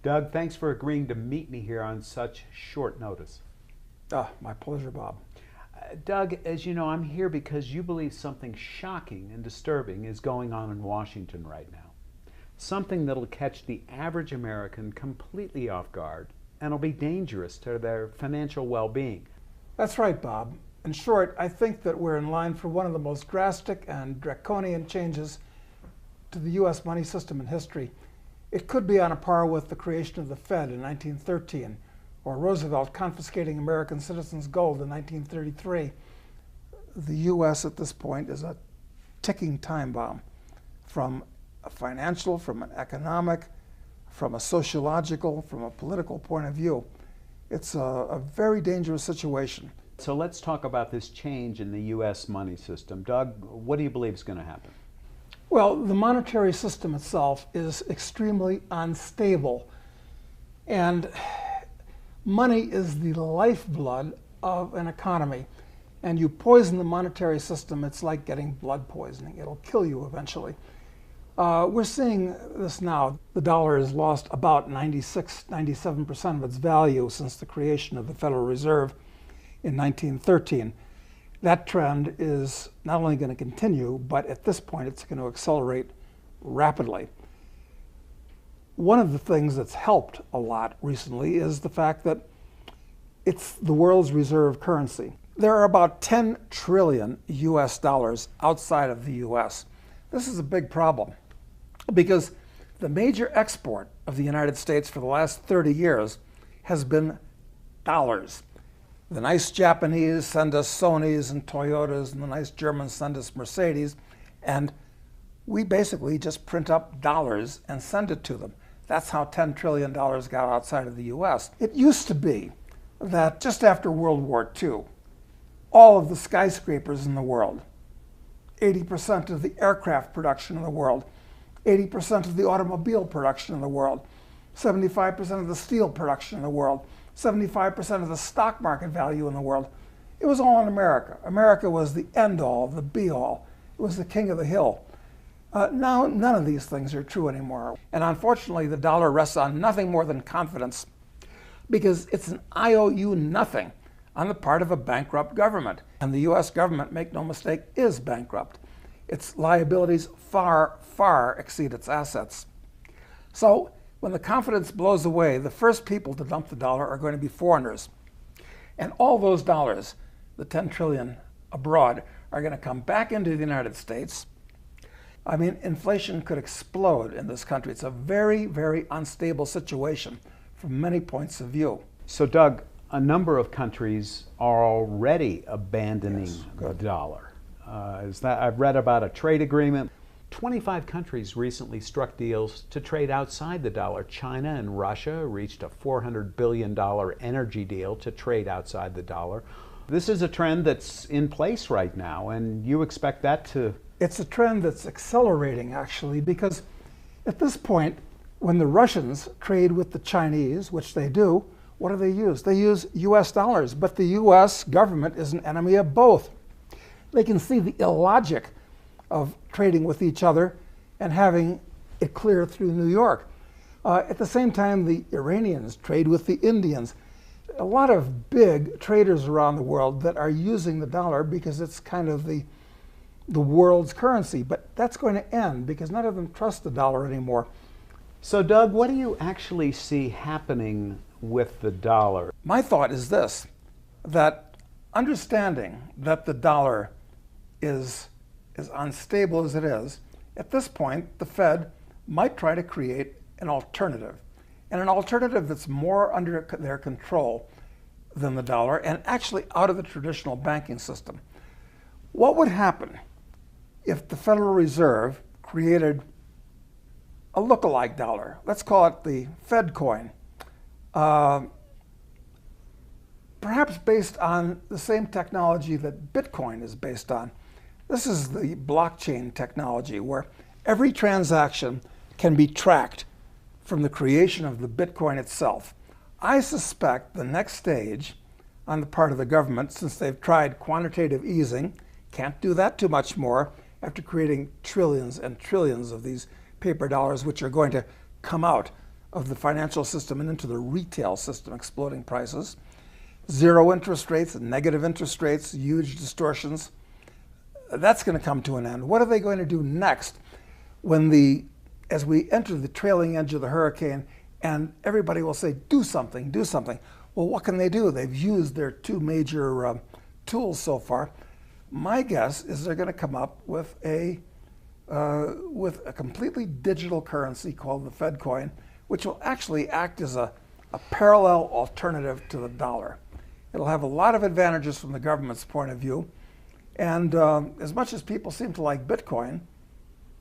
Doug, thanks for agreeing to meet me here on such short notice. My pleasure, Bob. Doug, as you know, I'm here because you believe something shocking and disturbing is going on in Washington right now. Something that'll catch the average American completely off guard and will be dangerous to their financial well-being. That's right, Bob. In short, I think that we're in line for one of the most drastic and draconian changes to the U.S. money system in history. It could be on a par with the creation of the Fed in 1913, or Roosevelt confiscating American citizens' gold in 1933. The U.S. at this point is a ticking time bomb from a financial, from an economic, from a sociological, from a political point of view. It's a very dangerous situation. So let's talk about this change in the U.S. money system. Doug, what do you believe is going to happen? Well, the monetary system itself is extremely unstable. And money is the lifeblood of an economy. And you poison the monetary system, it's like getting blood poisoning. It'll kill you eventually. We're seeing this now. The dollar has lost about 97% of its value since the creation of the Federal Reserve in 1913. That trend is not only going to continue, but at this point it's going to accelerate rapidly. One of the things that's helped a lot recently is the fact that it's the world's reserve currency. There are about 10 trillion US dollars outside of the US. This is a big problem because the major export of the United States for the last 30 years has been dollars. The nice Japanese send us Sonys and Toyotas, and the nice Germans send us Mercedes, and we basically just print up dollars and send it to them. That's how $10 trillion got outside of the US. It used to be that just after World War II, all of the skyscrapers in the world, 80% of the aircraft production in the world, 80% of the automobile production in the world, 75% of the steel production in the world, 75% of the stock market value in the world, it was all in America. America was the end-all, the be-all. It was the king of the hill. Now, none of these things are true anymore. And unfortunately, the dollar rests on nothing more than confidence because it's an IOU nothing on the part of a bankrupt government. And the U.S. government, make no mistake, is bankrupt. Its liabilities far, far exceed its assets. So, when the confidence blows away, the first people to dump the dollar are going to be foreigners. And all those dollars, the 10 trillion abroad, are going to come back into the United States. I mean, inflation could explode in this country. It's a very, very unstable situation from many points of view. So, Doug, a number of countries are already abandoning the good. dollar. I've read about a trade agreement. 25 countries recently struck deals to trade outside the dollar. China and Russia reached a $400 billion energy deal to trade outside the dollar. This is a trend that's in place right now, and you expect that to... It's a trend that's accelerating, actually, because at this point, when the Russians trade with the Chinese, which they do, what do they use? They use US dollars, but the US government is an enemy of both. They can see the illogic of trading with each other and having it clear through New York. At the same time, the Iranians trade with the Indians. A lot of big traders around the world that are using the dollar because it's kind of the world's currency. But that's going to end because none of them trust the dollar anymore. So, Doug, what do you actually see happening with the dollar? My thought is this, that understanding that the dollar is as unstable as it is, at this point, the Fed might try to create an alternative, and an alternative that's more under their control than the dollar and actually out of the traditional banking system. What would happen if the Federal Reserve created a look-alike dollar? Let's call it the Fed coin. Perhaps based on the same technology that Bitcoin is based on. This is the blockchain technology where every transaction can be tracked from the creation of the Bitcoin itself. I suspect the next stage on the part of the government, since they've tried quantitative easing, can't do that too much more after creating trillions and trillions of these paper dollars which are going to come out of the financial system and into the retail system, exploding prices. Zero interest rates, negative interest rates, huge distortions. That's going to come to an end. What are they going to do next as we enter the trailing edge of the hurricane and everybody will say, do something, do something. Well, what can they do? They've used their two major tools so far. My guess is they're going to come up with a completely digital currency called the Fed coin, which will actually act as a parallel alternative to the dollar. It'll have a lot of advantages from the government's point of view. And as much as people seem to like Bitcoin,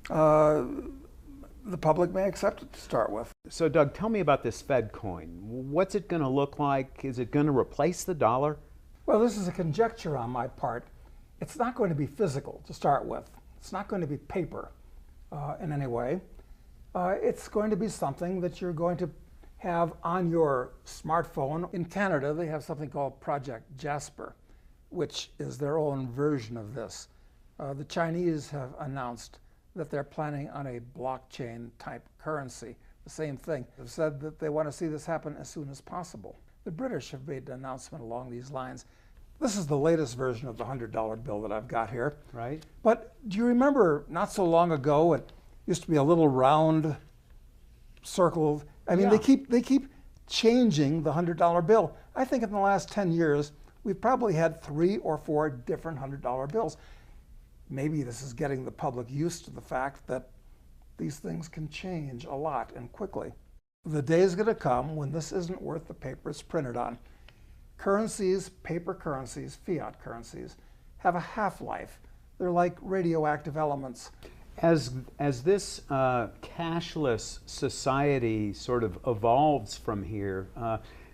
the public may accept it to start with. So Doug, tell me about this Fed coin. What's it going to look like? Is it going to replace the dollar? Well, this is a conjecture on my part. It's not going to be physical to start with. It's not going to be paper in any way. It's going to be something that you're going to have on your smartphone. In Canada, they have something called Project Jasper, which is their own version of this. The Chinese have announced that they're planning on a blockchain type currency. The same thing. They've said that they want to see this happen as soon as possible. The British have made an announcement along these lines. This is the latest version of the $100 bill that I've got here. Right. But do you remember not so long ago it used to be a little round circle? I mean, Yeah. they keep changing the $100 bill. I think in the last 10 years, we've probably had 3 or 4 different $100 bills. Maybe this is getting the public used to the fact that these things can change a lot and quickly. The day is going to come when this isn't worth the paper it's printed on. Currencies, paper currencies, fiat currencies, have a half-life. They're like radioactive elements. As this cashless society sort of evolves from here,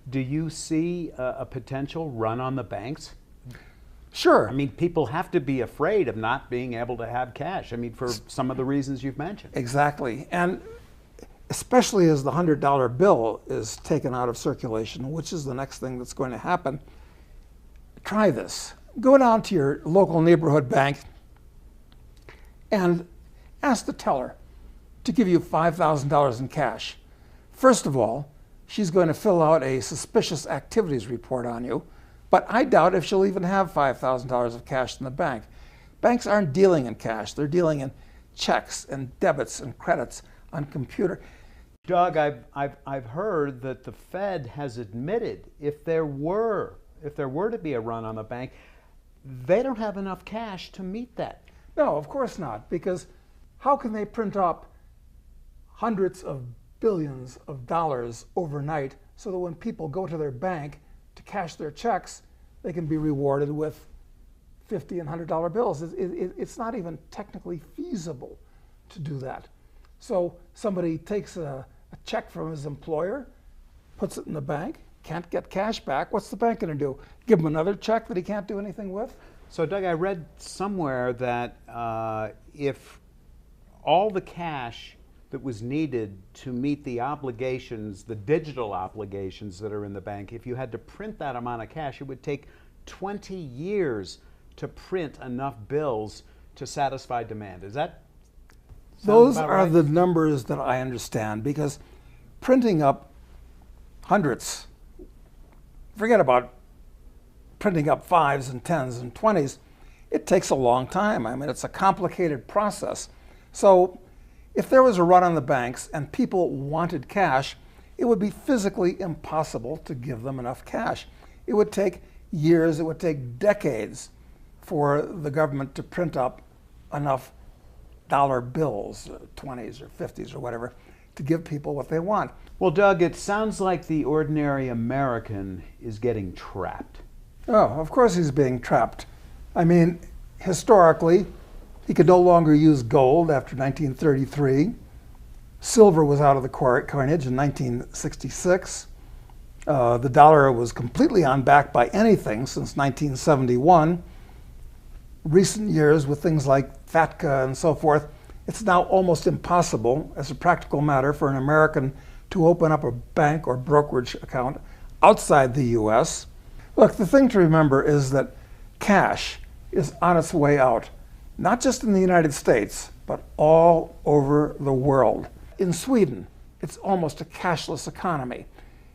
do you see a potential run on the banks? Sure. I mean, people have to be afraid of not being able to have cash. I mean, for some of the reasons you've mentioned. Exactly. And especially as the $100 bill is taken out of circulation, which is the next thing that's going to happen, try this. Go down to your local neighborhood bank and ask the teller to give you $5,000 in cash. First of all, she's going to fill out a suspicious activities report on you, but I doubt if she'll even have $5,000 of cash in the bank. Banks aren't dealing in cash. They're dealing in checks and debits and credits on computer. Doug, I've heard that the Fed has admitted if there were to be a run on the bank, they don't have enough cash to meet that. No, of course not, because how can they print up hundreds of billions of dollars overnight so that when people go to their bank to cash their checks, they can be rewarded with $50 and $100 bills? It's not even technically feasible to do that. So somebody takes a check from his employer, puts it in the bank, can't get cash back. What's the bank going to do? Give him another check that he can't do anything with? So Doug, I read somewhere that if all the cash that was needed to meet the obligations, the digital obligations that are in the bank, if you had to print that amount of cash, it would take 20 years to print enough bills to satisfy demand. Is that Those about are right? the numbers that I understand, because printing up hundreds, forget about printing up 5s and 10s and 20s, it takes a long time. I mean, it's a complicated process. So if there was a run on the banks and people wanted cash, it would be physically impossible to give them enough cash. It would take years, it would take decades for the government to print up enough dollar bills, 20s or 50s or whatever, to give people what they want. Well, Doug, it sounds like the ordinary American is getting trapped. Oh, of course he's being trapped. I mean, historically, he could no longer use gold after 1933. Silver was out of the coinage in 1966. The dollar was completely unbacked by anything since 1971. Recent years, with things like FATCA and so forth, it's now almost impossible, as a practical matter, for an American to open up a bank or brokerage account outside the U.S. Look, the thing to remember is that cash is on its way out, not just in the United States, but all over the world. In Sweden, it's almost a cashless economy.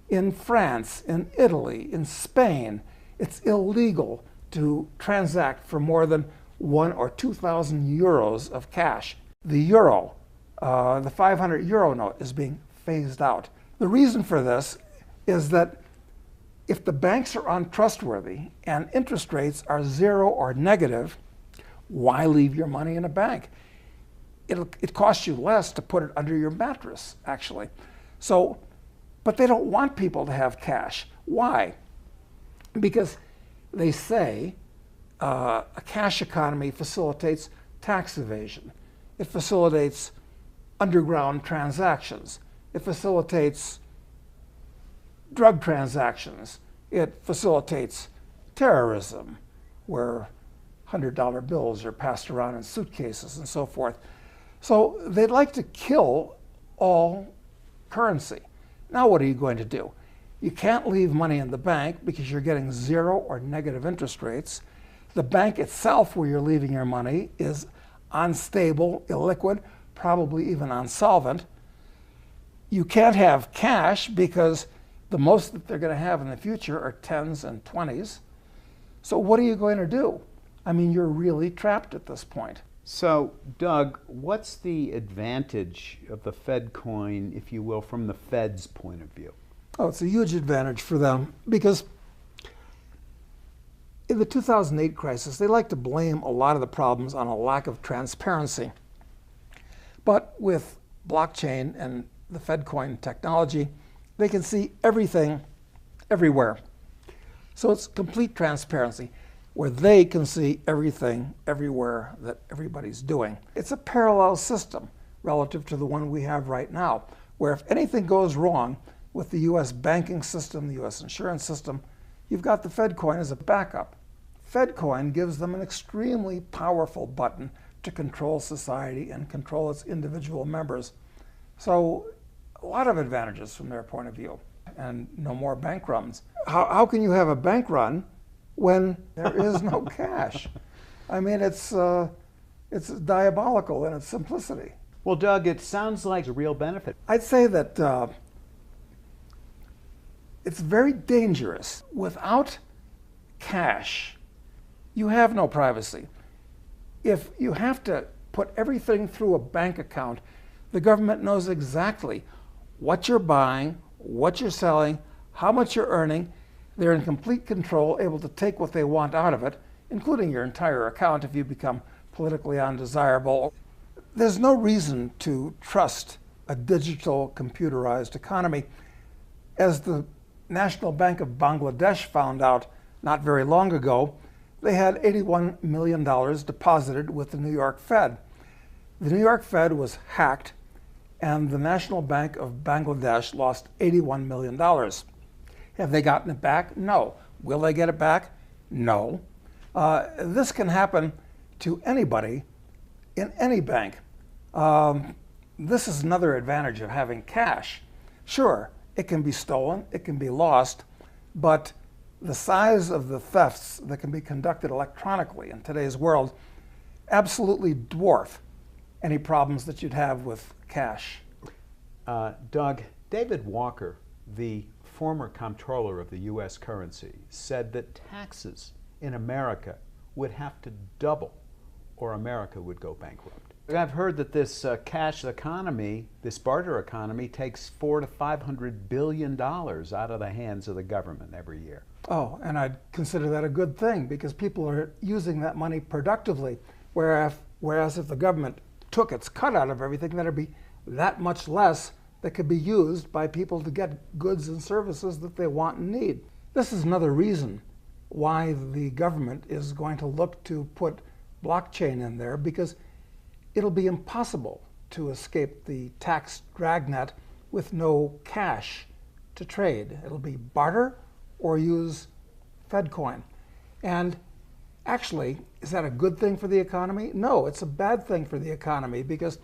In France, in Italy, in Spain, it's illegal to transact for more than 1,000 or 2,000 euros of cash. The euro, the 500 euro note, is being phased out. The reason for this is that if the banks are untrustworthy and interest rates are zero or negative, why leave your money in a bank? It costs you less to put it under your mattress, actually. So, but they don't want people to have cash. Why? Because they say a cash economy facilitates tax evasion. It facilitates underground transactions. It facilitates drug transactions. It facilitates terrorism, where $100 bills are passed around in suitcases and so forth. So they'd like to kill all currency. Now what are you going to do? You can't leave money in the bank because you're getting zero or negative interest rates. The bank itself where you're leaving your money is unstable, illiquid, probably even insolvent. You can't have cash because the most that they're going to have in the future are 10s and 20s. So what are you going to do? I mean, you're really trapped at this point. So, Doug, what's the advantage of the Fed coin, if you will, from the Fed's point of view? Oh, it's a huge advantage for them because in the 2008 crisis, they like to blame a lot of the problems on a lack of transparency. But with blockchain and the Fed coin technology, they can see everything everywhere. So it's complete transparency where they can see everything everywhere that everybody's doing. It's a parallel system relative to the one we have right now, where if anything goes wrong with the US banking system, the US insurance system, you've got the Fed coin as a backup. Fed coin gives them an extremely powerful button to control society and control its individual members. So a lot of advantages from their point of view, and no more bank runs. How can you have a bank run when there is no cash? I mean, it's diabolical in its simplicity. Well, Doug, it sounds like a real benefit. I'd say that it's very dangerous. Without cash, you have no privacy. If you have to put everything through a bank account, the government knows exactly what you're buying, what you're selling, how much you're earning. They're in complete control, able to take what they want out of it, including your entire account if you become politically undesirable. There's no reason to trust a digital, computerized economy. As the National Bank of Bangladesh found out not very long ago, they had $81 million deposited with the New York Fed. The New York Fed was hacked, and the National Bank of Bangladesh lost $81 million. Have they gotten it back? No. Will they get it back? No. This can happen to anybody in any bank. This is another advantage of having cash. Sure, it can be stolen, it can be lost, but the size of the thefts that can be conducted electronically in today's world absolutely dwarf any problems that you'd have with cash. Doug, David Walker, the former comptroller of the U.S. currency, said that taxes in America would have to double or America would go bankrupt. I've heard that this cash economy, this barter economy, takes $400 to $500 billion out of the hands of the government every year. Oh, and I'd consider that a good thing because people are using that money productively, whereas if the government took its cut out of everything, there'd be that much less that could be used by people to get goods and services that they want and need. This is another reason why the government is going to look to put blockchain in there, because it'll be impossible to escape the tax dragnet with no cash to trade. It'll be barter or use Fed coin. And actually, is that a good thing for the economy? No, it's a bad thing for the economy because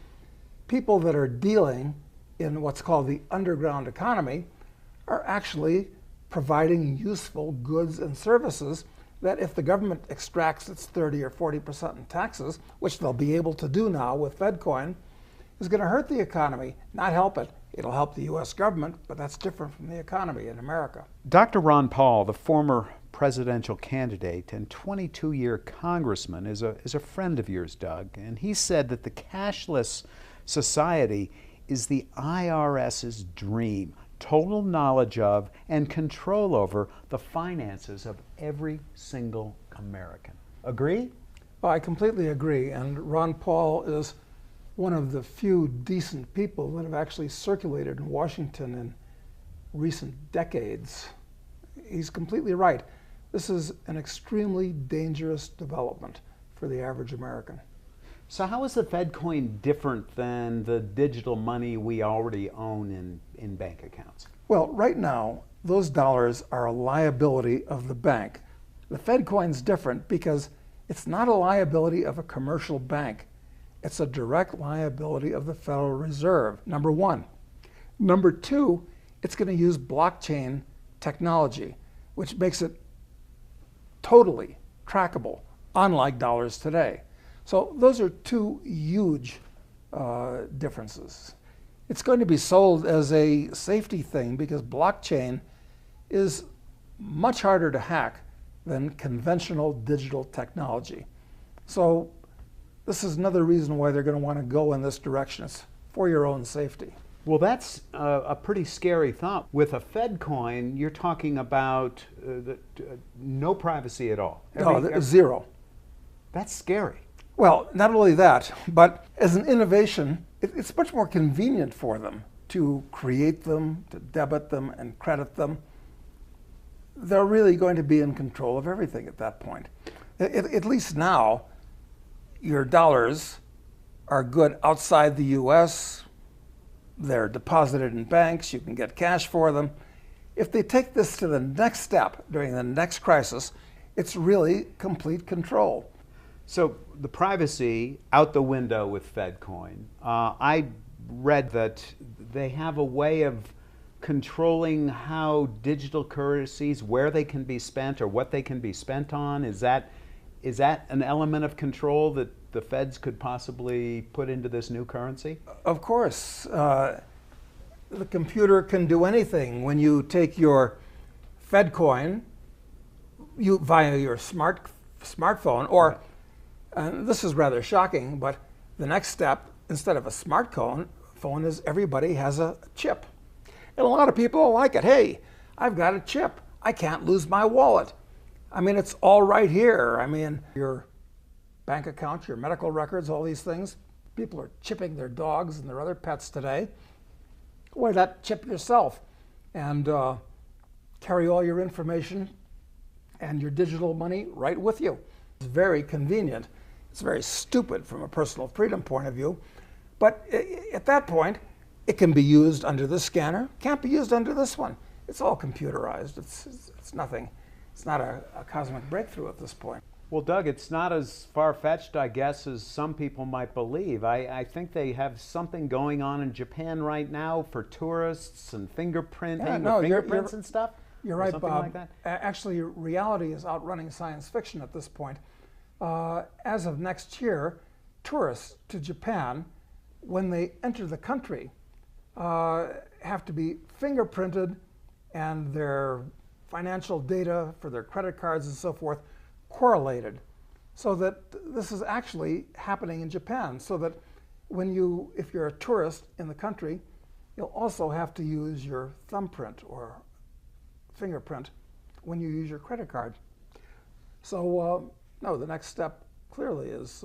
people that are dealing in what's called the underground economy are actually providing useful goods and services that if the government extracts its 30 or 40% in taxes, which they'll be able to do now with FedCoin, is going to hurt the economy, not help it. It'll help the U.S. government, but that's different from the economy in America. Dr. Ron Paul, the former presidential candidate and 22-year congressman, is a friend of yours, Doug, and he said that the cashless society is the IRS's dream, total knowledge of and control over the finances of every single American. Agree? Well, I completely agree, and Ron Paul is one of the few decent people that have actually circulated in Washington in recent decades. He's completely right. This is an extremely dangerous development for the average American. So how is the Fed coin different than the digital money we already own in bank accounts? Well, right now, those dollars are a liability of the bank. The Fed coin's different because it's not a liability of a commercial bank. It's a direct liability of the Federal Reserve, number one. Number two, it's going to use blockchain technology, which makes it totally trackable, unlike dollars today. So those are two huge differences. It's going to be sold as a safety thing because blockchain is much harder to hack than conventional digital technology. So this is another reason why they're going to want to go in this direction. It's for your own safety. Well, that's a pretty scary thought. With a Fed coin, you're talking about no privacy at all. Zero. That's scary. Well, not only that, but as an innovation, it's much more convenient for them to create them, to debit them, and credit them. They're really going to be in control of everything at that point. At least now, your dollars are good outside the U.S. They're deposited in banks. You can get cash for them. If they take this to the next step during the next crisis, it's really complete control. So the privacy out the window with FedCoin. I read that they have a way of controlling how digital currencies, where they can be spent or what they can be spent on. Is that an element of control that the feds could possibly put into this new currency? Of course. The computer can do anything. When you take your FedCoin via your smartphone, or this is rather shocking, but the next step, instead of a smartphone, is everybody has a chip. And a lot of people like it. Hey, I've got a chip. I can't lose my wallet. I mean, it's all right here. I mean, your bank account, your medical records, all these things. People are chipping their dogs and their other pets today. Why not chip yourself and carry all your information and your digital money right with you? It's very convenient. It's very stupid from a personal freedom point of view. But at that point, it can be used under this scanner, can't be used under this one. It's all computerized. It's nothing. It's not a cosmic breakthrough at this point. Well, Doug, it's not as far-fetched, I guess, as some people might believe. I think they have something going on in Japan right now for tourists and fingerprinting, fingerprints and stuff. You're right, Bob. Like that. Actually, reality is outrunning science fiction at this point. As of next year, tourists to Japan, when they enter the country, have to be fingerprinted, and their financial data for their credit cards and so forth correlated, so that this is actually happening in Japan, so that if you're a tourist in the country, you'll also have to use your thumbprint or fingerprint when you use your credit card. So no, the next step clearly is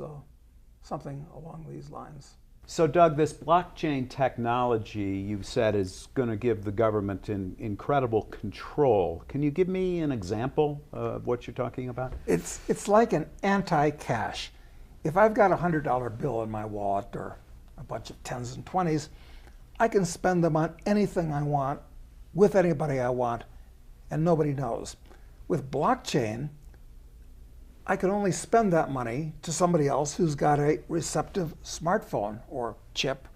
something along these lines. So Doug, this blockchain technology you said is going to give the government incredible control. Can you give me an example of what you're talking about? It's like an anti-cash. If I've got a $100 bill in my wallet or a bunch of 10s and 20s, I can spend them on anything I want, with anybody I want, and nobody knows. With blockchain, I can only spend that money to somebody else who's got a receptive smartphone or chip,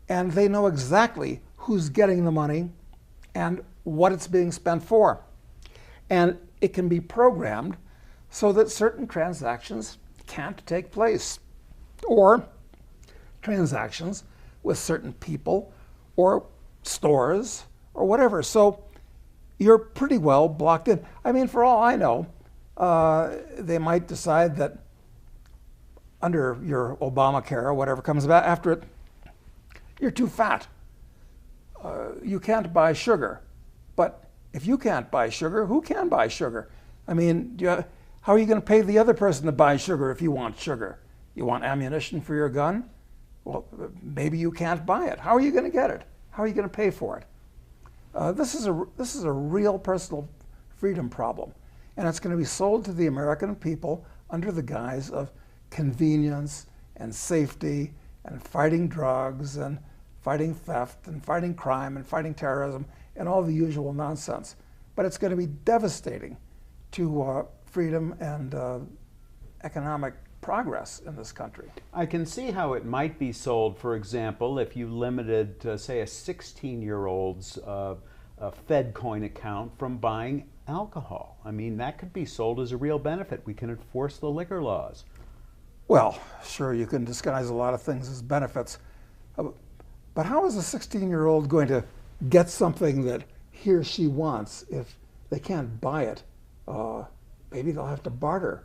and they know exactly who's getting the money and what it's being spent for. And it can be programmed so that certain transactions can't take place, or transactions with certain people or stores or whatever. So you're pretty well blocked in. I mean, for all I know, they might decide that under your Obamacare or whatever comes about after it, you're too fat. You can't buy sugar. But if you can't buy sugar, who can buy sugar? I mean, how are you going to pay the other person to buy sugar if you want sugar? You want ammunition for your gun? Well, maybe you can't buy it. How are you going to get it? How are you going to pay for it? This is a real personal freedom problem, and it's going to be sold to the American people under the guise of convenience and safety and fighting drugs and fighting theft and fighting crime and fighting terrorism and all the usual nonsense. But it's going to be devastating to freedom and economic progress in this country. I can see how it might be sold, for example, if you limited, say, a 16-year-old's FedCoin account from buying alcohol. I mean, that could be sold as a real benefit. We can enforce the liquor laws. Well, sure, you can disguise a lot of things as benefits. But how is a 16-year-old going to get something that he or she wants if they can't buy it? Maybe they'll have to barter.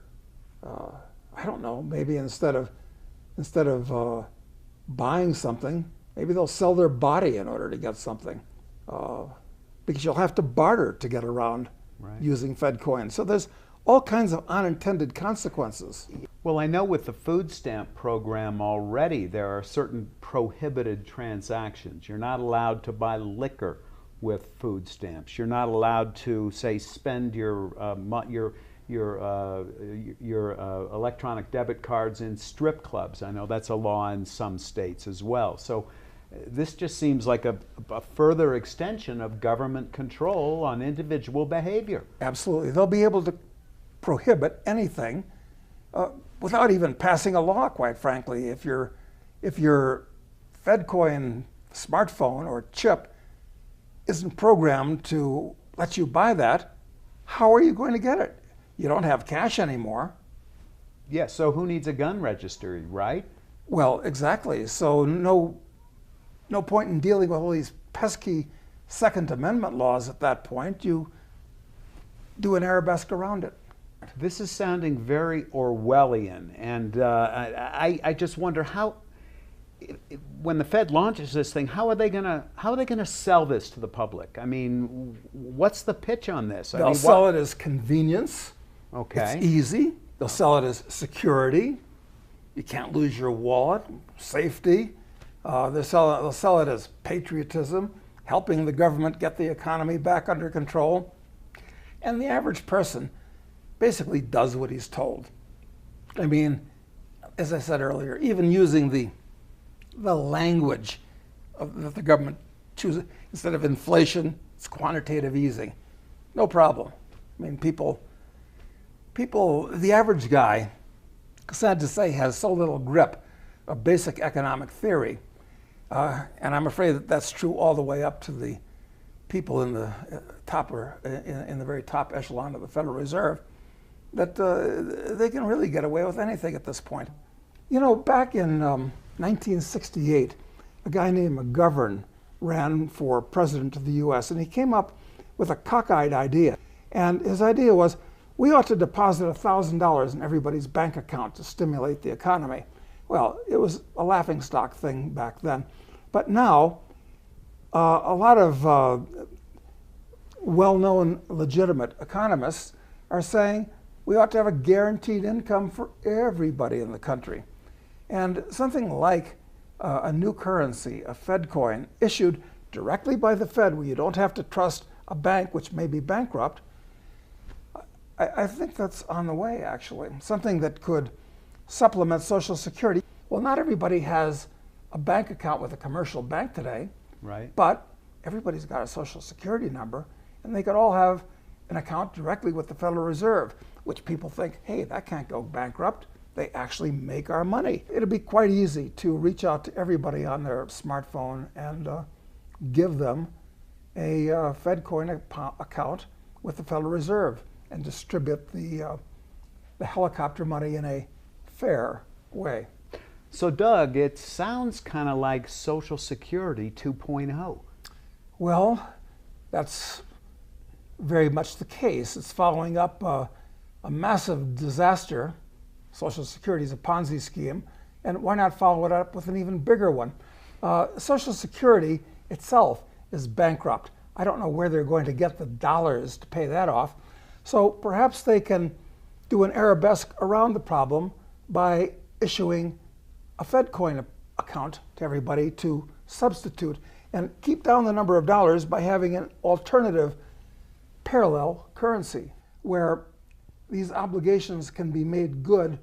I don't know. Maybe instead of buying something, maybe they'll sell their body in order to get something, because you'll have to barter to get around using FedCoin. So there's all kinds of unintended consequences. Well, I know with the food stamp program already, there are certain prohibited transactions. You're not allowed to buy liquor with food stamps. You're not allowed to, say, spend your electronic debit cards in strip clubs. I know that's a law in some states as well. So this just seems like a further extension of government control on individual behavior. Absolutely. They'll be able to prohibit anything without even passing a law, quite frankly. If your FedCoin smartphone or chip isn't programmed to let you buy that, how are you going to get it? You don't have cash anymore. Yeah, so who needs a gun registry, right? Well, exactly. So no point in dealing with all these pesky Second Amendment laws at that point. You do an arabesque around it. This is sounding very Orwellian, and I just wonder how, when the Fed launches this thing, how are they gonna sell this to the public? I mean, what's the pitch on this? They'll sell it as convenience. Okay. It's easy. They'll sell it as security. You can't lose your wallet. Safety. They'll sell it as patriotism, helping the government get the economy back under control. And the average person basically does what he's told. I mean, as I said earlier, even using the language that the government chooses, instead of inflation, it's quantitative easing. No problem. I mean, people, the average guy, sad to say, has so little grip of basic economic theory. And I'm afraid that that's true all the way up to the people in the in the very top echelon of the Federal Reserve, that they can really get away with anything at this point. You know, back in 1968, a guy named McGovern ran for president of the U.S., and he came up with a cockeyed idea. And his idea was, we ought to deposit $1,000 in everybody's bank account to stimulate the economy. Well, it was a laughingstock thing back then. But now, a lot of well-known legitimate economists are saying we ought to have a guaranteed income for everybody in the country. And something like a new currency, a FedCoin, issued directly by the Fed, where you don't have to trust a bank which may be bankrupt, I think that's on the way, actually. Something that could supplement Social Security. Well, not everybody has a bank account with a commercial bank today, right? But everybody's got a Social Security number, and they could all have an account directly with the Federal Reserve, which people think, hey, that can't go bankrupt. They actually make our money. It'll be quite easy to reach out to everybody on their smartphone and give them a FedCoin account with the Federal Reserve and distribute the helicopter money in a fair way. So Doug, it sounds kind of like Social Security 2.0. Well, that's very much the case. It's following up a massive disaster. Social Security is a Ponzi scheme, and why not follow it up with an even bigger one? Social Security itself is bankrupt. I don't know where they're going to get the dollars to pay that off. So perhaps they can do an arabesque around the problem by issuing a Fed coin account to everybody to substitute and keep down the number of dollars by having an alternative parallel currency where these obligations can be made good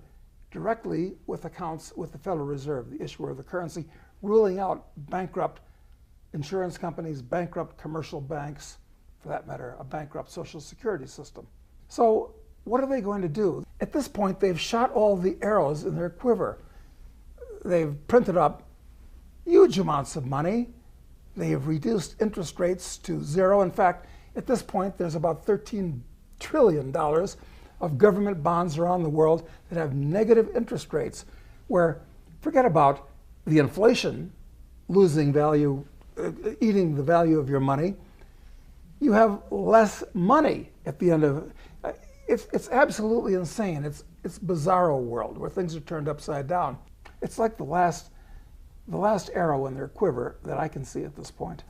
directly with accounts with the Federal Reserve, the issuer of the currency, ruling out bankrupt insurance companies, bankrupt commercial banks, for that matter, a bankrupt Social Security system. So what are they going to do? At this point, they've shot all the arrows in their quiver. They've printed up huge amounts of money. They have reduced interest rates to zero. In fact, at this point, there's about $13 trillion of government bonds around the world that have negative interest rates, where forget about the inflation losing value, eating the value of your money. You have less money at the end of it. It's absolutely insane. It's bizarro world where things are turned upside down. It's like the last arrow in their quiver that I can see at this point.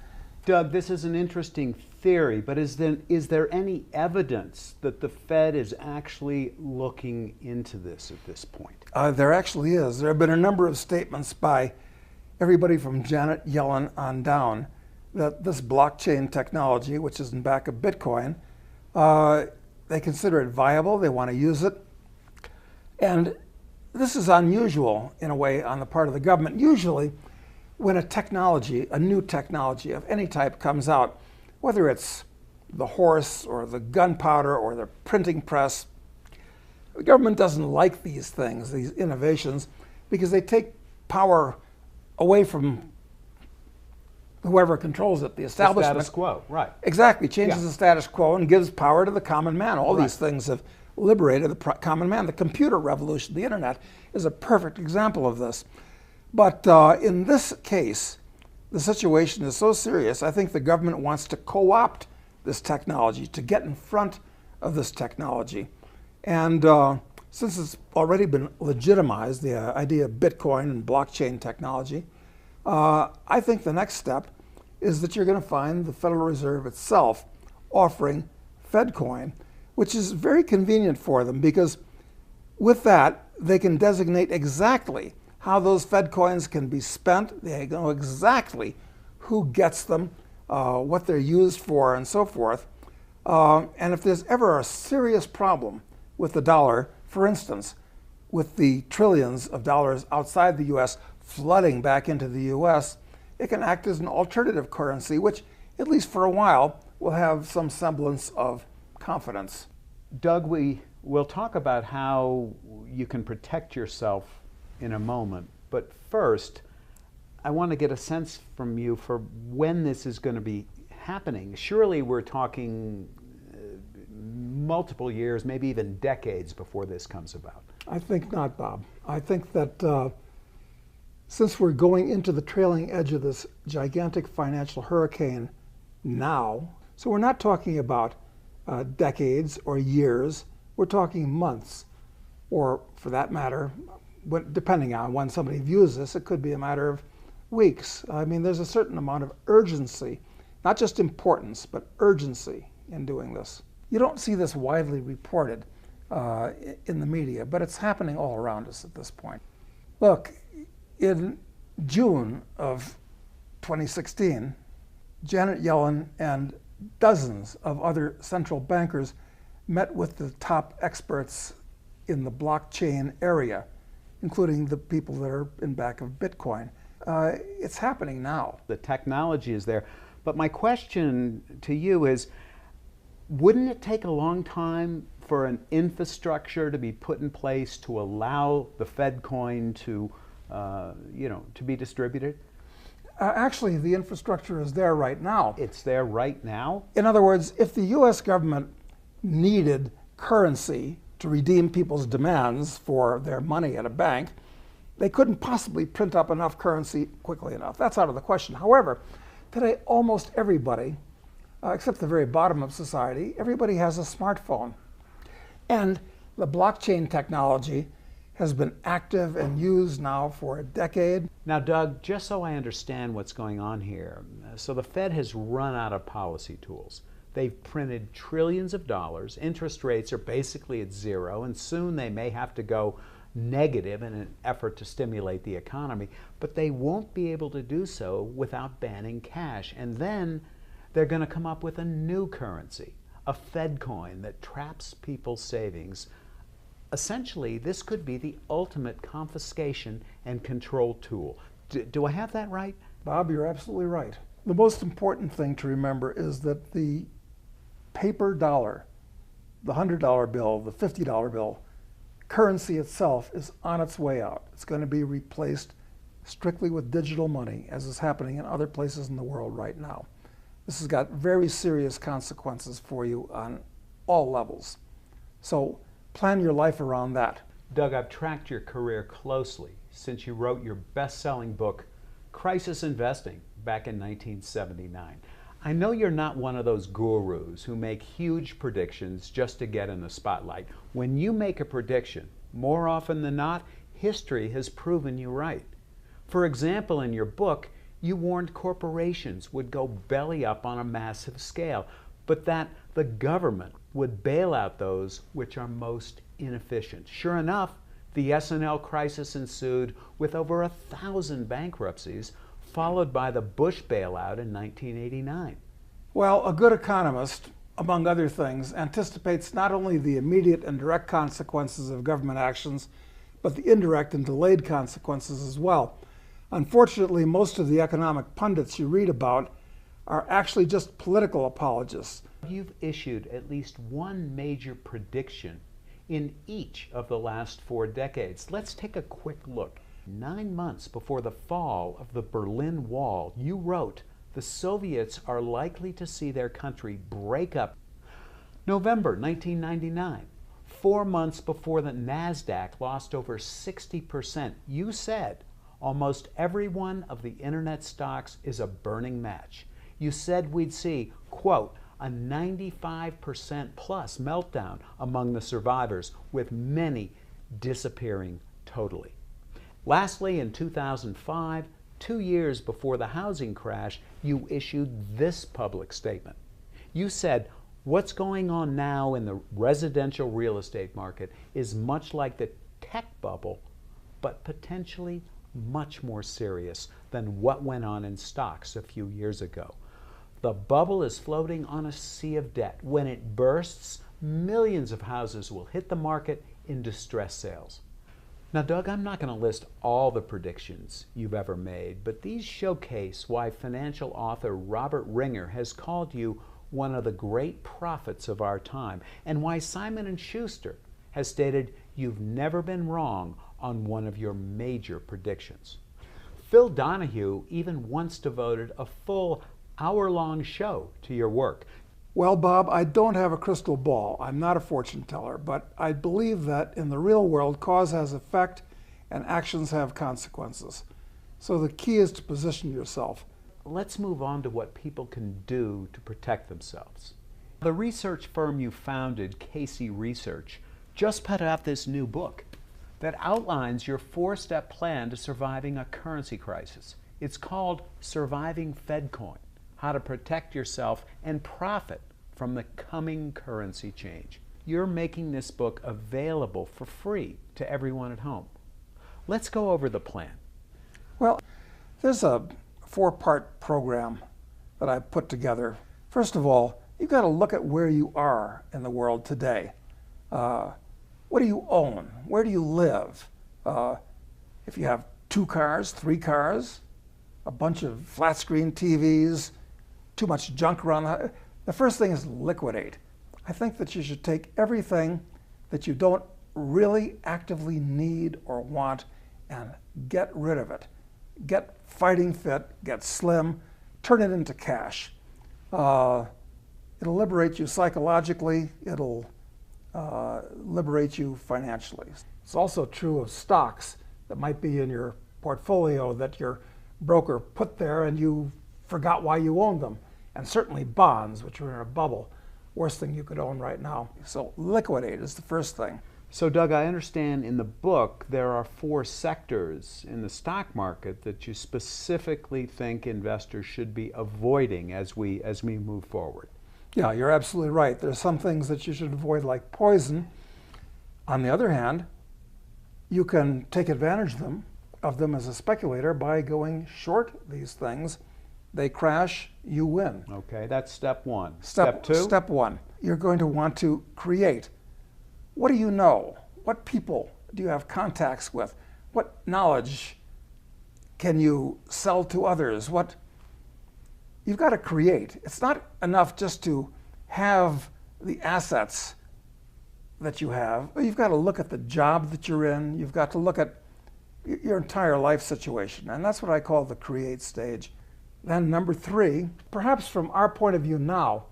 Doug, this is an interesting theory, but is there any evidence that the Fed is actually looking into this at this point? There actually is. There have been a number of statements by everybody from Janet Yellen on down that this blockchain technology, which is in back of Bitcoin, they consider it viable, they want to use it. And this is unusual in a way on the part of the government. Usually, when a new technology of any type comes out, whether it's the horse or the gunpowder or the printing press, the government doesn't like these things, these innovations, because they take power away from whoever controls it, the establishment. The status quo, right. Exactly, changes the status quo and gives power to the common man. All these things have liberated the common man. The computer revolution, the internet, is a perfect example of this. But in this case, the situation is so serious, I think the government wants to co-opt this technology, to get in front of this technology. And since it's already been legitimized, the idea of Bitcoin and blockchain technology, I think the next step is that you're going to find the Federal Reserve itself offering FedCoin, which is very convenient for them because with that, they can designate exactly how those Fed coins can be spent. They know exactly who gets them, what they're used for, and so forth. And if there's ever a serious problem with the dollar, for instance, with the trillions of dollars outside the U.S. flooding back into the U.S., it can act as an alternative currency, which, at least for a while, will have some semblance of confidence. Doug, we'll talk about how you can protect yourself in a moment. But first, I want to get a sense from you for when this is going to be happening. Surely we're talking multiple years, maybe even decades before this comes about. I think not, Bob. I think that since we're going into the trailing edge of this gigantic financial hurricane now, so we're not talking about decades or years, we're talking months, or for that matter, depending on when somebody views this, it could be a matter of weeks. I mean, there's a certain amount of urgency, not just importance, but urgency in doing this. You don't see this widely reported in the media, but it's happening all around us at this point. Look, in June of 2016, Janet Yellen and dozens of other central bankers met with the top experts in the blockchain area, including the people that are in back of Bitcoin. It's happening now. The technology is there. But my question to you is, wouldn't it take a long time for an infrastructure to be put in place to allow the Fed coin to, to be distributed? Actually, the infrastructure is there right now. It's there right now? In other words, if the U.S. government needed currency to redeem people's demands for their money at a bank, They couldn't possibly print up enough currency quickly enough. That's out of the question. However, today almost everybody, except the very bottom of society, everybody has a smartphone. And the blockchain technology has been active and used now for a decade. Now, Doug, just so I understand what's going on here, so the Fed has run out of policy tools. They've printed trillions of dollars, interest rates are basically at zero, and soon they may have to go negative in an effort to stimulate the economy, but they won't be able to do so without banning cash. And then they're going to come up with a new currency, a Fed coin that traps people's savings. Essentially, this could be the ultimate confiscation and control tool. Do I have that right? Bob, you're absolutely right. The most important thing to remember is that the paper dollar, the $100 bill, the $50 bill, currency itself is on its way out. It's going to be replaced strictly with digital money, as is happening in other places in the world right now. This has got very serious consequences for you on all levels. So plan your life around that. Doug, I've tracked your career closely since you wrote your best-selling book, Crisis Investing, back in 1979. I know you're not one of those gurus who make huge predictions just to get in the spotlight. When you make a prediction, more often than not, history has proven you right. For example, in your book, you warned corporations would go belly up on a massive scale, but that the government would bail out those which are most inefficient. Sure enough, the S&L crisis ensued with over 1,000 bankruptcies, followed by the Bush bailout in 1989. Well, a good economist, among other things, anticipates not only the immediate and direct consequences of government actions, but the indirect and delayed consequences as well. Unfortunately, most of the economic pundits you read about are actually just political apologists. You've issued at least one major prediction in each of the last 4 decades. Let's take a quick look. 9 months before the fall of the Berlin Wall, you wrote, the Soviets are likely to see their country break up. November 1999, 4 months before the NASDAQ lost over 60%, you said, almost every one of the internet stocks is a burning match. You said we'd see, quote, a 95% plus meltdown among the survivors, with many disappearing totally. Lastly, in 2005, 2 years before the housing crash, you issued this public statement. You said, what's going on now in the residential real estate market is much like the tech bubble, but potentially much more serious than what went on in stocks a few years ago. The bubble is floating on a sea of debt. When it bursts, millions of houses will hit the market in distress sales. Now, Doug, I'm not going to list all the predictions you've ever made, but these showcase why financial author Robert Ringer has called you one of the great prophets of our time, and why Simon & Schuster has stated you've never been wrong on one of your major predictions. Phil Donahue even once devoted a full hour-long show to your work. Well, Bob, I don't have a crystal ball. I'm not a fortune teller, but I believe that in the real world, cause has effect and actions have consequences. So the key is to position yourself. Let's move on to what people can do to protect themselves. The research firm you founded, Casey Research, just put out this new book that outlines your 4-step plan to surviving a currency crisis. It's called Surviving FedCoin: How to Protect Yourself and Profit from the Coming Currency Change. You're making this book available for free to everyone at home. Let's go over the plan. Well, there's a 4-part program that I put together. First of all, you've got to look at where you are in the world today. What do you own? Where do you live? If you have 2 cars, 3 cars, a bunch of flat screen TVs, too much junk around, the first thing is liquidate. I think that you should take everything that you don't really actively need or want and get rid of it. Get fighting fit, get slim, turn it into cash. It'll liberate you psychologically, it'll liberate you financially. It's also true of stocks. that might be in your portfolio that your broker put there and you forgot why you owned them. And certainly bonds, which are in a bubble, worst thing you could own right now. So liquidate is the first thing. So Doug, I understand in the book there are 4 sectors in the stock market that you specifically think investors should be avoiding as we move forward. Yeah, you're absolutely right. There's some things that you should avoid like poison. On the other hand, you can take advantage of them as a speculator by going short these things. They crash, you win. Okay, that's step 1. Step 2? Step 1, you're going to want to create. What do you know? What people do you have contacts with? What knowledge can you sell to others? You've got to create. It's not enough just to have the assets that you have. You've got to look at the job that you're in. You've got to look at your entire life situation. And that's what I call the create stage. Then number 3, perhaps from our point of view now,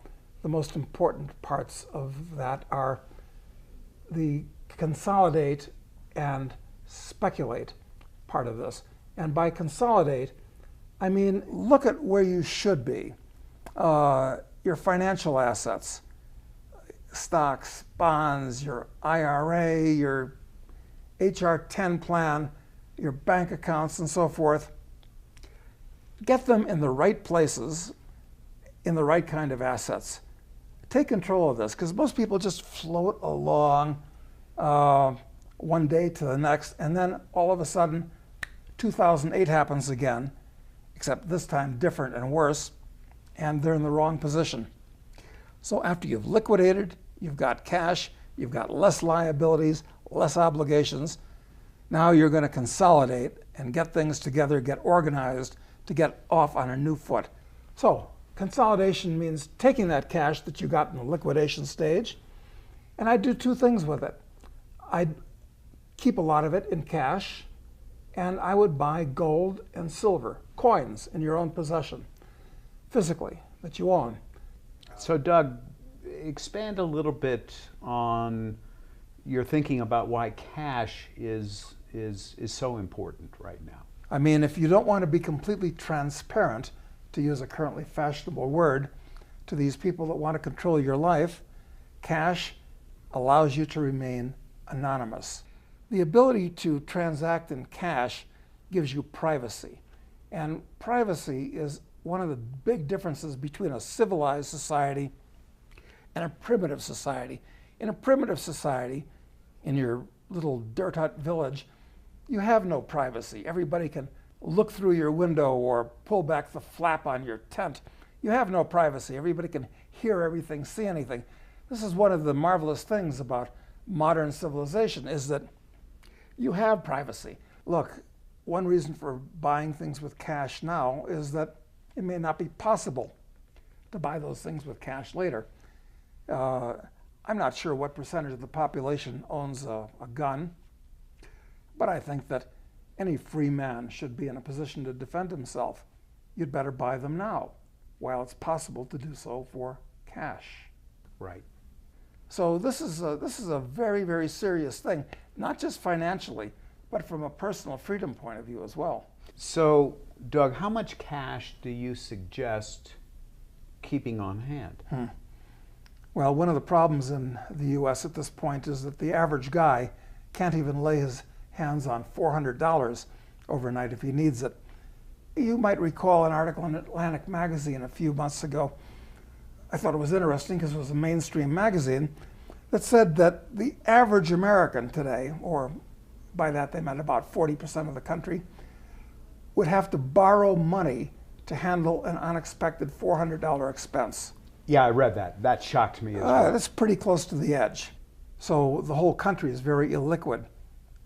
the most important parts of that are the consolidate and speculate part of this. And by consolidate, I mean look at where you should be. Your financial assets, stocks, bonds, your IRA, your HR 10 plan, your bank accounts and so forth. Get them in the right places, in the right kind of assets. Take control of this, because most people just float along one day to the next, and then all of a sudden 2008 happens again, except this time different and worse, and they're in the wrong position. So after you've liquidated, you've got cash, you've got less liabilities, less obligations, now you're going to consolidate and get things together, get organized to get off on a new foot. So consolidation means taking that cash that you got in the liquidation stage, and I'd do 2 things with it. I'd keep a lot of it in cash, and I would buy gold and silver, coins in your own possession, physically, that you own. So Doug, expand a little bit on your thinking about why cash is so important right now. I mean, if you don't want to be completely transparent, to use a currently fashionable word, to these people that want to control your life, cash allows you to remain anonymous. The ability to transact in cash gives you privacy. And privacy is one of the big differences between a civilized society and a primitive society. In a primitive society, in your little dirt hut village, you have no privacy. Everybody can look through your window or pull back the flap on your tent. You have no privacy. Everybody can hear everything, see anything. This is one of the marvelous things about modern civilization, is that you have privacy. Look, one reason for buying things with cash now is that it may not be possible to buy those things with cash later. I'm not sure what percentage of the population owns a gun, but I think that any free man should be in a position to defend himself. You'd better buy them now, while it's possible to do so for cash. Right. So this is a very, very serious thing, not just financially, but from a personal freedom point of view as well. So, Doug, how much cash do you suggest keeping on hand? Well, one of the problems in the U.S. at this point is that the average guy can't even lay his hands on $400 overnight if he needs it. You might recall an article in Atlantic Magazine a few months ago. I thought it was interesting because it was a mainstream magazine that said that the average American today, or by that they meant about 40% of the country, would have to borrow money to handle an unexpected $400 expense. Yeah, I read that. That shocked me as well. That's pretty close to the edge. So the whole country is very illiquid.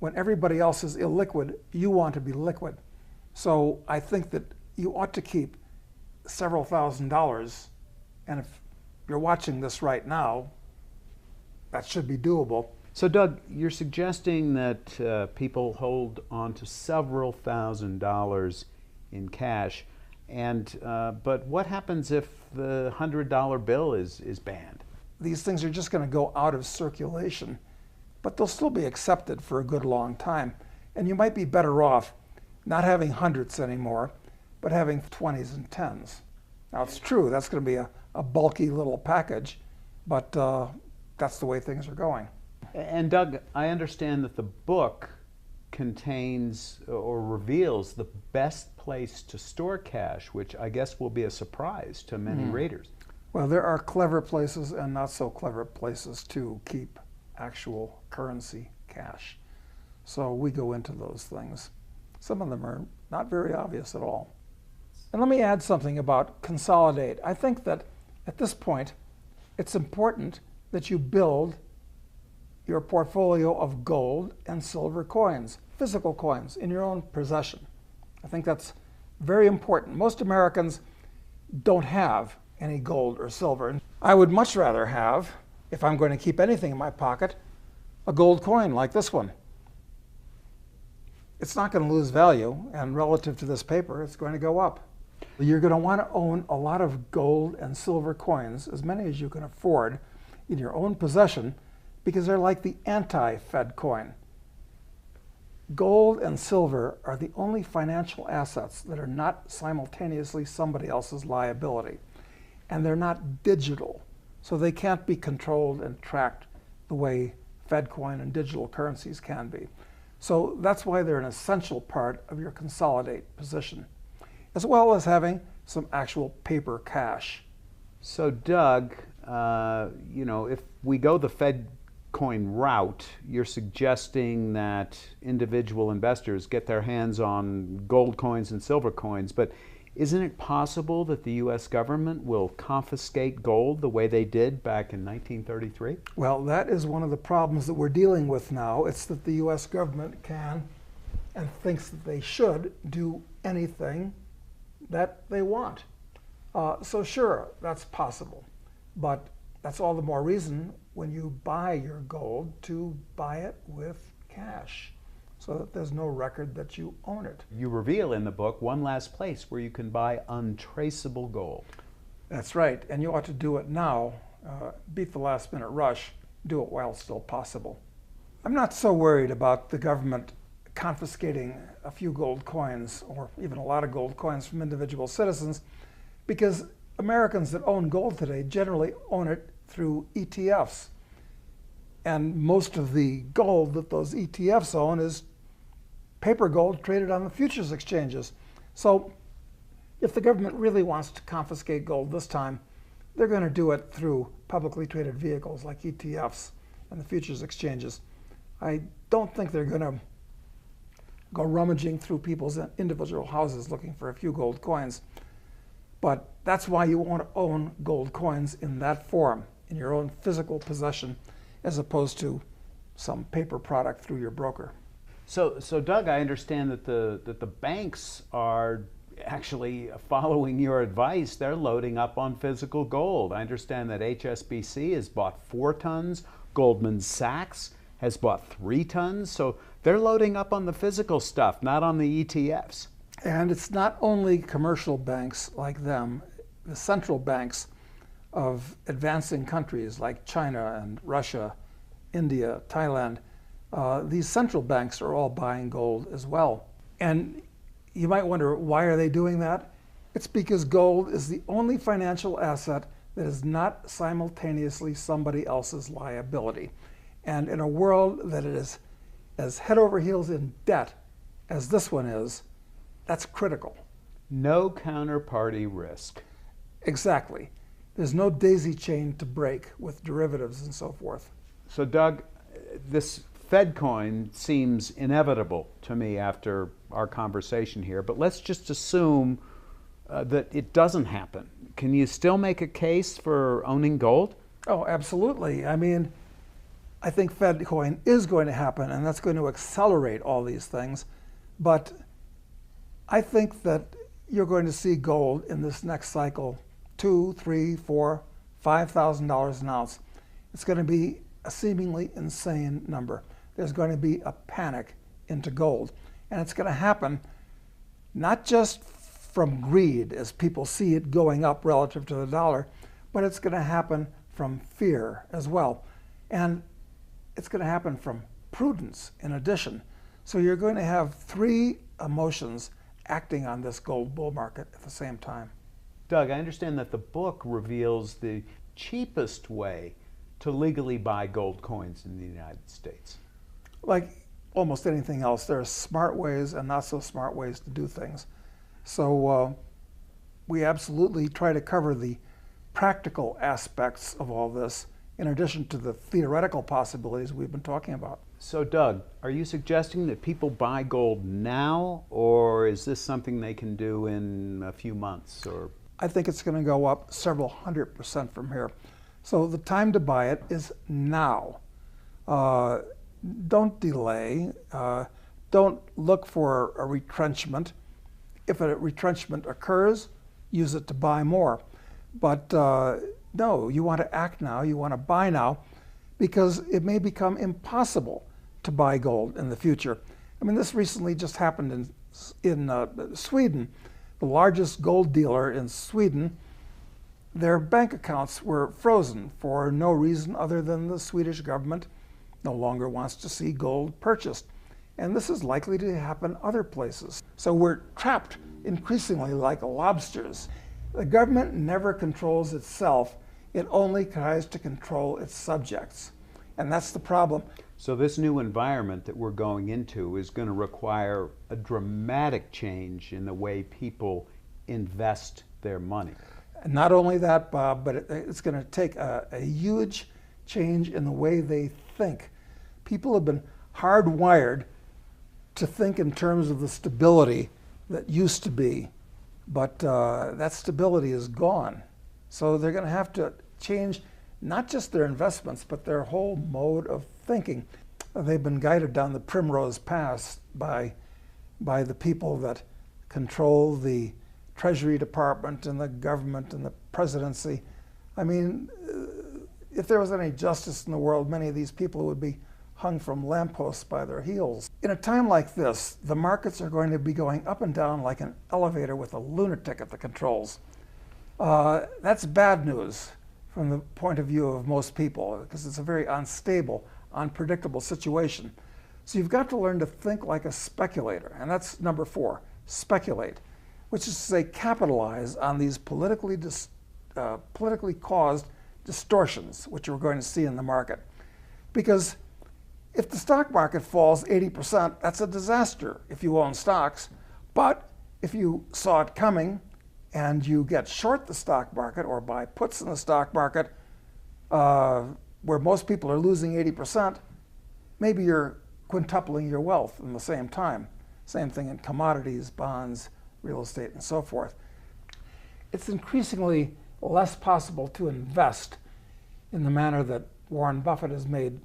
When everybody else is illiquid, you want to be liquid. So I think that you ought to keep several $1,000s, and if you're watching this right now, that should be doable. So Doug, you're suggesting that people hold on to several $1,000s in cash, and but what happens if the $100 bill is banned? These things are just going to go out of circulation, but they'll still be accepted for a good long time. And you might be better off not having hundreds anymore, but having 20s and 10s. Now it's true, that's going to be a bulky little package, but that's the way things are going. And Doug, I understand that the book contains or reveals the best place to store cash, which I guess will be a surprise to many readers. Well, there are clever places and not so clever places to keep actual currency cash. So we go into those things. Some of them are not very obvious at all. And let me add something about consolidate. I think that at this point, it's important that you build your portfolio of gold and silver coins, physical coins, in your own possession. I think that's very important. Most Americans don't have any gold or silver. I would much rather have, if I'm going to keep anything in my pocket, a gold coin like this one. It's not going to lose value, and relative to this paper, it's going to go up. You're going to want to own a lot of gold and silver coins, as many as you can afford, in your own possession, because they're like the anti-Fed coin. Gold and silver are the only financial assets that are not simultaneously somebody else's liability. And they're not digital, so they can't be controlled and tracked the way Fed coin and digital currencies can be. So that's why they're an essential part of your consolidate position, as well as having some actual paper cash. So Doug, if we go the Fed coin route, you're suggesting that individual investors get their hands on gold coins and silver coins, but isn't it possible that the U.S. government will confiscate gold the way they did back in 1933? Well, that is one of the problems that we're dealing with now. It's that the U.S. government can and thinks that they should do anything that they want. So sure, that's possible. But that's all the more reason when you buy your gold to buy it with cash, so that there's no record that you own it. You reveal in the book one last place where you can buy untraceable gold. That's right, and you ought to do it now. Beat the last minute rush, do it while it's still possible. I'm not so worried about the government confiscating a few gold coins, or even a lot of gold coins from individual citizens, because Americans that own gold today generally own it through ETFs. And most of the gold that those ETFs own is paper gold traded on the futures exchanges. So if the government really wants to confiscate gold this time, they're going to do it through publicly traded vehicles like ETFs and the futures exchanges. I don't think they're going to go rummaging through people's individual houses looking for a few gold coins. But that's why you want to own gold coins in that form, in your own physical possession, as opposed to some paper product through your broker. So Doug, I understand that the banks are actually following your advice. They're loading up on physical gold. I understand that HSBC has bought 4 tons, Goldman Sachs has bought 3 tons, so they're loading up on the physical stuff, not on the ETFs. And it's not only commercial banks like them, the central banks of advancing countries like China and Russia, India, Thailand, these central banks are all buying gold as well. And you might wonder, why are they doing that? It's because gold is the only financial asset that is not simultaneously somebody else's liability. And in a world that is as head over heels in debt as this one is, that's critical. No counterparty risk. Exactly. There's no daisy chain to break with derivatives and so forth. So Doug, this Fed coin seems inevitable to me after our conversation here, but let's just assume that it doesn't happen. Can you still make a case for owning gold? Oh, absolutely. I mean, I think Fed coin is going to happen, and that's going to accelerate all these things. But I think that you're going to see gold in this next cycle $2,000, $3,000, $4,000, $5,000 an ounce. It's going to be a seemingly insane number. There's going to be a panic into gold. And it's going to happen not just from greed as people see it going up relative to the dollar, but it's going to happen from fear as well. And it's going to happen from prudence in addition. So you're going to have three emotions acting on this gold bull market at the same time. Doug, I understand that the book reveals the cheapest way to legally buy gold coins in the United States. Like almost anything else, there are smart ways and not so smart ways to do things. So we absolutely try to cover the practical aspects of all this in addition to the theoretical possibilities we've been talking about. So Doug, are you suggesting that people buy gold now, or is this something they can do in a few months? Or I think it's going to go up several 100% from here. So the time to buy it is now. Don't delay. Don't look for a retrenchment. If a retrenchment occurs, use it to buy more. But no, you want to act now, you want to buy now, because it may become impossible to buy gold in the future. I mean, this recently just happened in Sweden. The largest gold dealer in Sweden, their bank accounts were frozen for no reason other than the Swedish government no longer wants to see gold purchased. And this is likely to happen other places. So we're trapped increasingly like lobsters. The government never controls itself. It only tries to control its subjects. And that's the problem. so this new environment that we're going into is going to require a dramatic change in the way people invest their money. And not only that, Bob, but it's going to take a huge change in the way they think. People have been hardwired to think in terms of the stability that used to be, but that stability is gone. So they're going to have to change not just their investments, but their whole mode of thinking. They've been guided down the primrose path by the people that control the Treasury Department and the government and the presidency. I mean, if there was any justice in the world, many of these people would be hung from lampposts by their heels. In a time like this, the markets are going to be going up and down like an elevator with a lunatic at the controls. That's bad news from the point of view of most people, because it's a very unstable, unpredictable situation. So you've got to learn to think like a speculator, and that's number 4, speculate, which is to say capitalize on these politically caused distortions, which we're going to see in the market. Because if the stock market falls 80%, that's a disaster if you own stocks. But if you saw it coming and you get short the stock market or buy puts in the stock market where most people are losing 80%, maybe you're quintupling your wealth in the same time. Same thing in commodities, bonds, real estate, and so forth. It's increasingly less possible to invest in the manner that Warren Buffett has made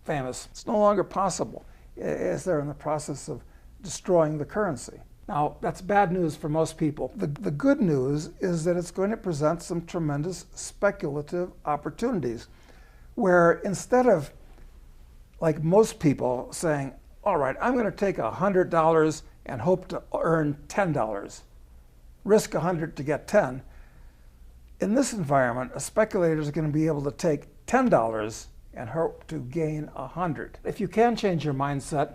famous. It's no longer possible as they're in the process of destroying the currency. Now, that's bad news for most people. The good news is that it's going to present some tremendous speculative opportunities where instead of, like most people, saying, all right, I'm going to take $100 and hope to earn $10, risk 100 to get 10, in this environment, a speculator is going to be able to take $10 and hope to gain 100. If you can change your mindset,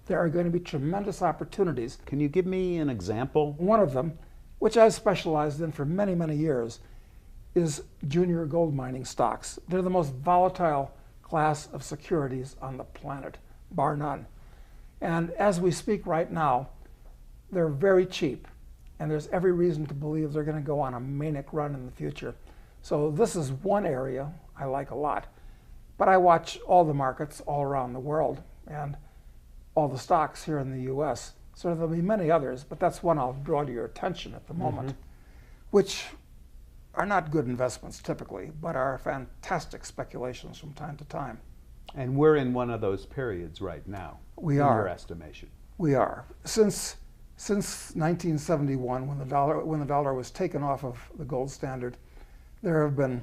there are going to be tremendous opportunities. Can you give me an example? One of them, which I've specialized in for many, many years, is junior gold mining stocks. They're the most volatile class of securities on the planet, bar none. And as we speak right now, they're very cheap, and there's every reason to believe they're going to go on a manic run in the future. So this is one area I like a lot. But I watch all the markets all around the world and all the stocks here in the US. So there'll be many others, but that's one I'll draw to your attention at the moment, which are not good investments typically, but are fantastic speculations from time to time. And we're in one of those periods right now. We in are. your estimation. We are. Since 1971, when the dollar was taken off of the gold standard, there have been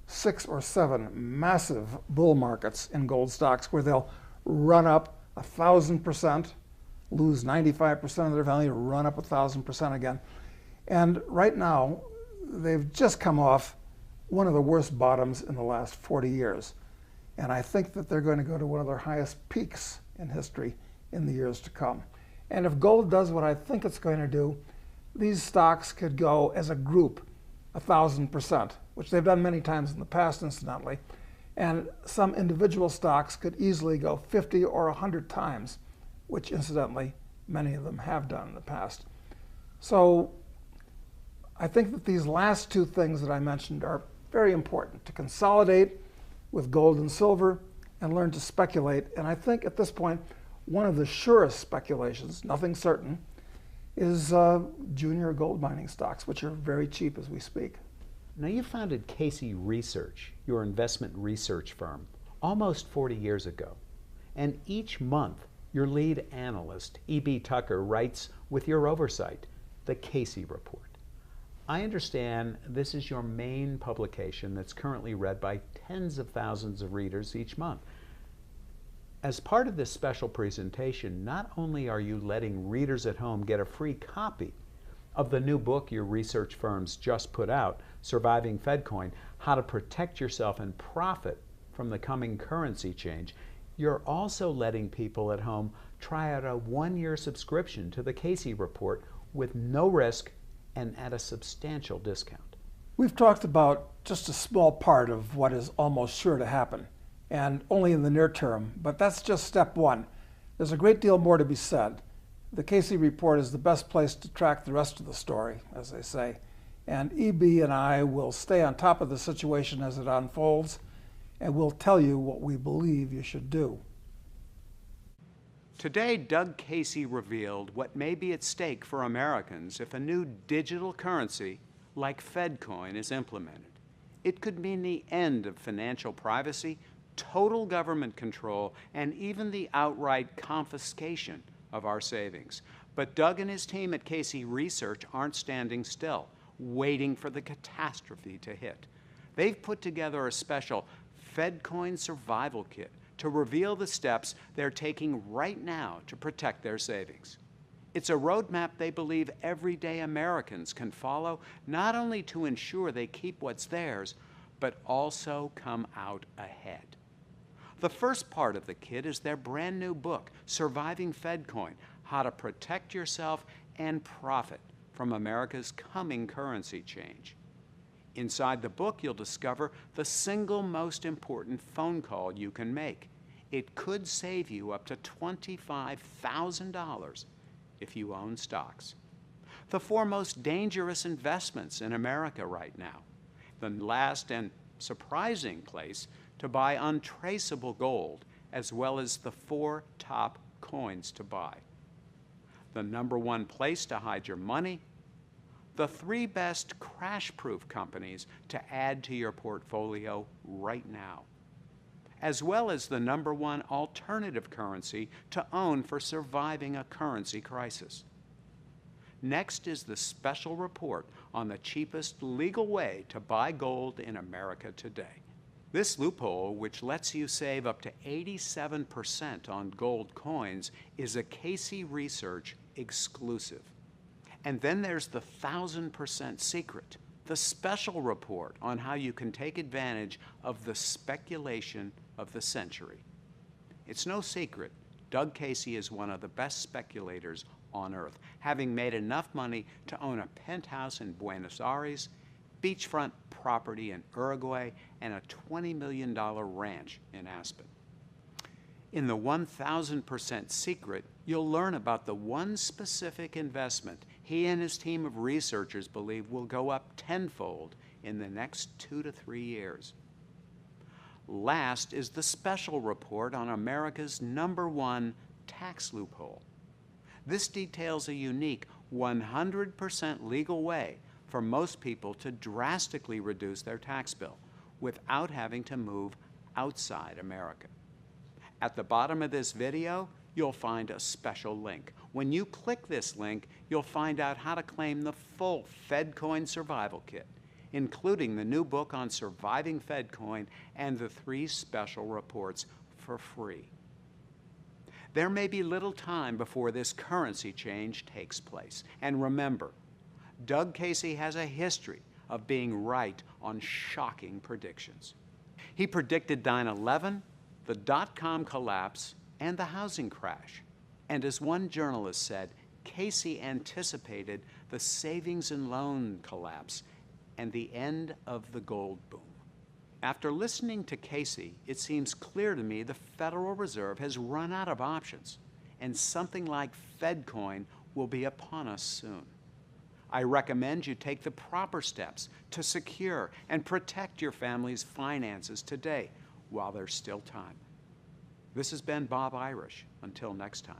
6 or 7 massive bull markets in gold stocks where they'll run up 1,000%, lose 95% of their value, run up 1,000% again. And right now, they've just come off one of the worst bottoms in the last 40 years. And I think that they're going to go to one of their highest peaks in history in the years to come. And if gold does what I think it's going to do, these stocks could go as a group 1,000%, which they've done many times in the past, incidentally. And some individual stocks could easily go 50 or 100 times, which incidentally, many of them have done in the past. So I think that these last two things that I mentioned are very important: to consolidate with gold and silver and learn to speculate. And I think at this point, one of the surest speculations, nothing certain, is junior gold mining stocks, which are very cheap as we speak. Now, you founded Casey Research, your investment research firm, almost 40 years ago. And each month, your lead analyst, E.B. Tucker, writes, with your oversight, the Casey Report. I understand this is your main publication that's currently read by tens of thousands of readers each month. As part of this special presentation, not only are you letting readers at home get a free copy of the new book your research firms just put out, Surviving FedCoin, How to Protect Yourself and Profit from the Coming Currency Change, you're also letting people at home try out a one-year subscription to the Casey Report with no risk and at a substantial discount. We've talked about just a small part of what is almost sure to happen, and only in the near term, but that's just step one. There's a great deal more to be said. The Casey Report is the best place to track the rest of the story, as they say, and EB and I will stay on top of the situation as it unfolds, and we'll tell you what we believe you should do. Today, Doug Casey revealed what may be at stake for Americans if a new digital currency like FedCoin is implemented. It could mean the end of financial privacy, total government control, and even the outright confiscation of our savings. But Doug and his team at Casey Research aren't standing still, waiting for the catastrophe to hit. They've put together a special FedCoin survival kit to reveal the steps they're taking right now to protect their savings. It's a roadmap they believe everyday Americans can follow, not only to ensure they keep what's theirs, but also come out ahead. The first part of the kit is their brand new book, Surviving FedCoin, How to Protect Yourself and Profit from America's Coming Currency Change. Inside the book, you'll discover the single most important phone call you can make. It could save you up to $25,000 if you own stocks. The four most dangerous investments in America right now. The last and surprising place to buy untraceable gold, as well as the four top coins to buy. The #1 place to hide your money, the 3 best crash-proof companies to add to your portfolio right now, as well as the #1 alternative currency to own for surviving a currency crisis. Next is the special report on the cheapest legal way to buy gold in America today. This loophole, which lets you save up to 87% on gold coins, is a Casey Research exclusive. And then there's the 1,000% secret, the special report on how you can take advantage of the speculation of the century. It's no secret, Doug Casey is one of the best speculators on earth, having made enough money to own a penthouse in Buenos Aires, beachfront property in Uruguay, and a $20 million ranch in Aspen. In the 1,000% secret, you'll learn about the one specific investment he and his team of researchers believe will go up tenfold in the next 2 to 3 years. Last is the special report on America's #1 tax loophole. This details a unique 100% legal way for most people to drastically reduce their tax bill without having to move outside America. At the bottom of this video, you'll find a special link. When you click this link, you'll find out how to claim the full FedCoin Survival Kit, including the new book on surviving FedCoin and the 3 special reports for free. There may be little time before this currency change takes place. And remember, Doug Casey has a history of being right on shocking predictions. He predicted 9/11, the dot-com collapse, and the housing crash. And as one journalist said, Casey anticipated the savings and loan collapse and the end of the gold boom. After listening to Casey, it seems clear to me the Federal Reserve has run out of options, and something like FedCoin will be upon us soon. I recommend you take the proper steps to secure and protect your family's finances today while there's still time. This has been Bob Irish. Until next time.